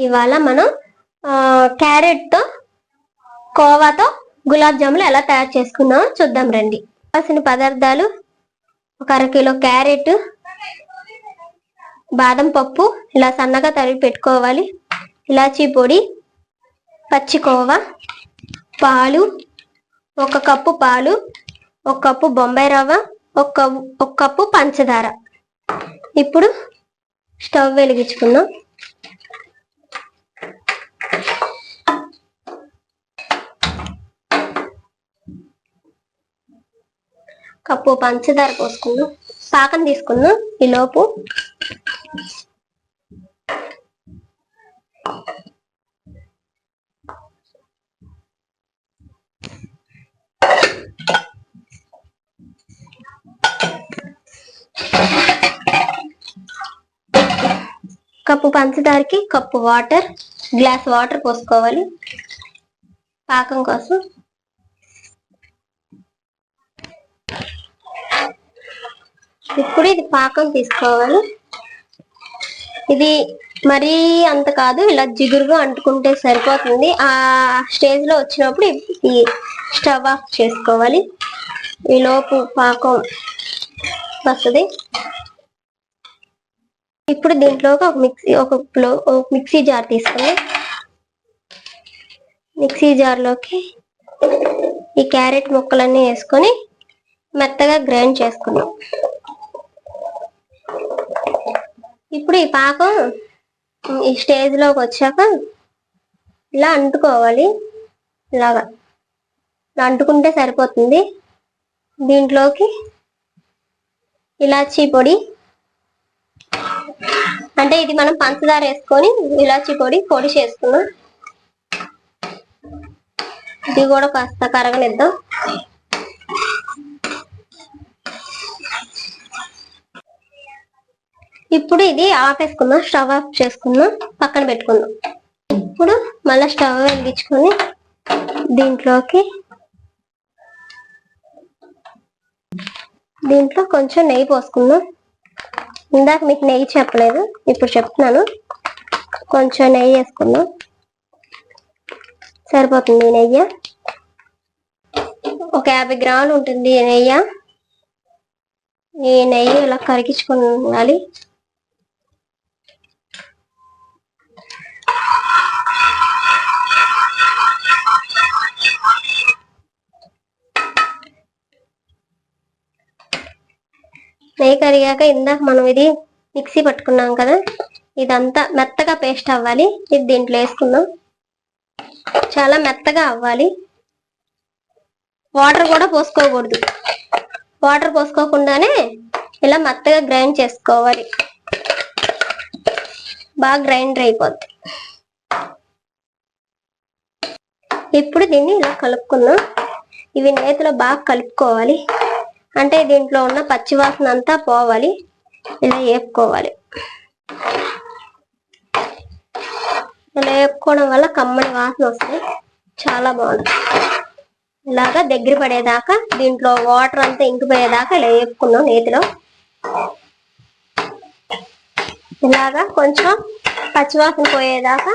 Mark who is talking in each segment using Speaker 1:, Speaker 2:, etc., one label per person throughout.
Speaker 1: ఇవాళ మనం క్యారెట్ తో కోవాతో గులాబ్ జాములు ఎలా తయారు చేసుకుందామో చూద్దాం రండి. కావాల్సిన పదార్థాలు: ఒక అరకిలో క్యారెట్, బాదం పప్పు ఇలా సన్నగా తరిగి పెట్టుకోవాలి, ఇలాచీ పొడి, పచ్చి కోవా, పాలు, ఒక కప్పు పాలు, ఒక కప్పు బొంబాయి రవ్వ, ఒక కప్పు పంచదార. ఇప్పుడు స్టవ్ వెలిగించుకుందాం. కప్పు పంచదార పోసుకుందాం, పాకం తీసుకుందాం. ఈలోపు కప్పు పంచదారకి కప్పు వాటర్, గ్లాస్ వాటర్ పోసుకోవాలి పాకం కోసం. ఇప్పుడు ఇది పాకం తీసుకోవాలి. ఇది మరీ అంత కాదు, ఇలా జిగురుగా అంటుకుంటే సరిపోతుంది. ఆ స్టేజ్ లో వచ్చినప్పుడు ఈ స్టవ్ ఆఫ్ చేసుకోవాలి. ఈ లోపు పాకం వస్తుంది. ఇప్పుడు దీంట్లోకి ఒక మిక్సీ జార్ తీసుకుని మిక్సీ జార్లోకి ఈ క్యారెట్ ముక్కలన్నీ వేసుకొని మెత్తగా గ్రైండ్ చేసుకున్నాం. ఇప్పుడు ఈ పాకం ఈ స్టేజ్ లోకి వచ్చాక ఇలా అంటుకోవాలి. ఇలా అంటుకుంటే సరిపోతుంది. దీంట్లోకి ఇలాచీ పొడి, అంటే ఇది మనం పంచదార వేసుకొని ఇలాచీ పొడి చేసుకున్నాం. ఇది కూడా కాస్త కరగనిద్దాం. ఇప్పుడు ఇది ఆపేసుకుందాం, స్టవ్ ఆఫ్ చేసుకుందాం, పక్కన పెట్టుకుందాం. ఇప్పుడు మళ్ళీ స్టవ్ వెలిగించుకొని దీంట్లో కొంచెం నెయ్యి పోసుకుందాం. ఇందాక మీకు నెయ్యి చెప్పలేదు, ఇప్పుడు చెప్తున్నాను. కొంచెం నెయ్యి వేసుకుందాం, సరిపోతుంది. నెయ్యి ఒక 50 గ్రాములు ఉంటుంది నెయ్యి. ఈ నెయ్యి ఇలా కరిగించుకోవాలి. నెయ్యి కరిగాక ఇందాక మనం ఇది మిక్సీ పట్టుకున్నాం కదా, ఇదంతా మెత్తగా పేస్ట్ అవ్వాలి. ఇది దీంట్లో వేసుకుందాం. చాలా మెత్తగా అవ్వాలి. వాటర్ కూడా పోసుకోకూడదు. వాటర్ పోసుకోకుండానే ఇలా మెత్తగా గ్రైండ్ చేసుకోవాలి. బాగా గ్రైండర్ అయిపోద్ది. ఇప్పుడు దీన్ని ఇలా కలుపుకుందాం. ఇవి నేతిలో బాగా కలుపుకోవాలి, అంటే దీంట్లో ఉన్న పచ్చివాసన అంతా పోవాలి. ఇలా వేపుకోవాలి. ఇలా వేపుకోవడం వల్ల కమ్మని వాసన వస్తాయి, చాలా బాగుంటుంది. ఇలాగా దగ్గర పడేదాకా, దీంట్లో వాటర్ అంతా ఇంకిపోయేదాకా ఇలా వేపుకున్నాం నేతిలో. ఇలాగా కొంచెం పచ్చివాసన పోయేదాకా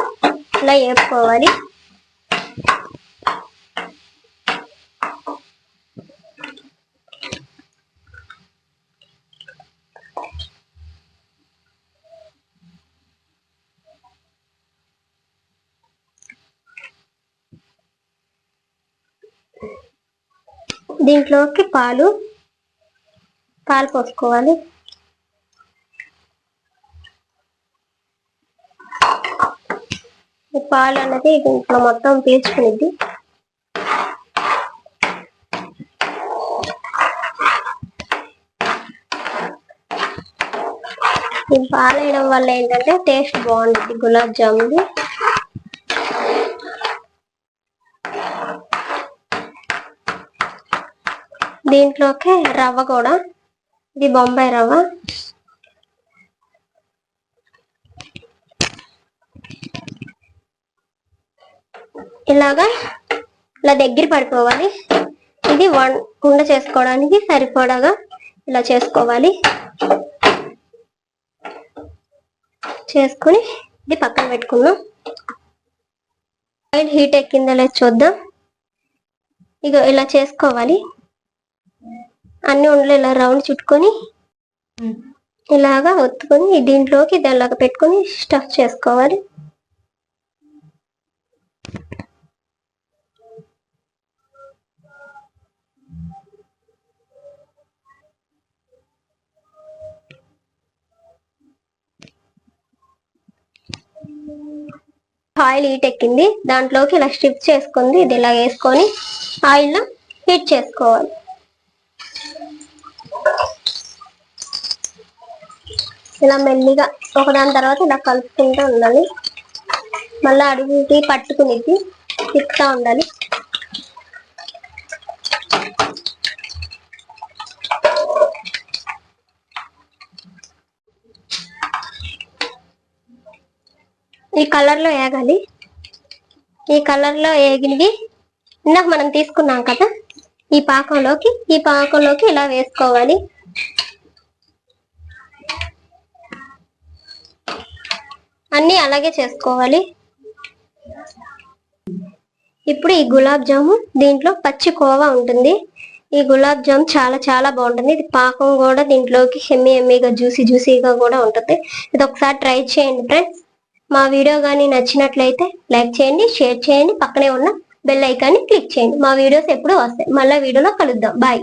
Speaker 1: ఇలా వేపుకోవాలి. దీంట్లోకి పాలు పోసుకోవాలి. ఈ పాలు అన్నది దీంట్లో మొత్తం పీల్చుకునిద్ది. ఈ పాలు వేయడం వల్ల ఏంటంటే టేస్ట్ బాగుంటుంది గులాబ్ జామున్. దీంట్లోకి రవ్వ కూడా, ఇది బొంబాయి రవ్వ. ఇలా దగ్గర పడిపోవాలి. ఇది ఉండ చేసుకోవడానికి సరిపడగా ఇలా చేసుకోవాలి. చేసుకొని ఇది పక్కన పెట్టుకుందాం. ఆయిల్ హీట్ ఎక్కిందో లేదు చూద్దాం. ఇక ఇలా చేసుకోవాలి. అన్ని ఉండలు ఇలా రౌండ్ చుట్టుకొని ఇలాగా ఒత్తుకొని దీంట్లోకి ఇలాగా పెట్టుకొని స్టఫ్ చేసుకోవాలి. ఆయిల్ హీట్ ఎక్కింది, దాంట్లోకి ఇలా స్ట్రిప్ చేసుకుంది. ఇది ఇలా వేసుకొని ఆయిల్లో హీట్ చేసుకోవాలి. ఇలా మెల్లిగా ఒకదాని తర్వాత ఇలా కలుపుకుంటూ ఉండాలి. మళ్ళీ అడుగుకి పట్టుకునేది తిప్పుతూ ఉండాలి. ఈ కలర్ లో వేగాలి. ఈ కలర్ లో వేగినవి ఇందాక మనం తీసుకున్నాం కదా, ఈ పాకంలోకి ఇలా వేసుకోవాలి. అన్ని అలాగే చేసుకోవాలి. ఇప్పుడు ఈ గులాబ్ జాము దీంట్లో పచ్చి కోవా ఉంటుంది. ఈ గులాబ్ జామ్ చాలా చాలా బాగుంటుంది. ఇది పాకం కూడా దీంట్లోకి ఎమ్మీగా జ్యూసీగా కూడా ఉంటుంది. ఇది ఒకసారి ట్రై చేయండి ఫ్రెండ్స్. మా వీడియో కానీ నచ్చినట్లయితే లైక్ చేయండి, షేర్ చేయండి, పక్కనే ఉన్న బెల్ ఐకాన్ని క్లిక్ చేయండి. మా వీడియోస్ ఎప్పుడు వస్తాయి. మళ్ళీ వీడియోలో కలుద్దాం. బాయ్.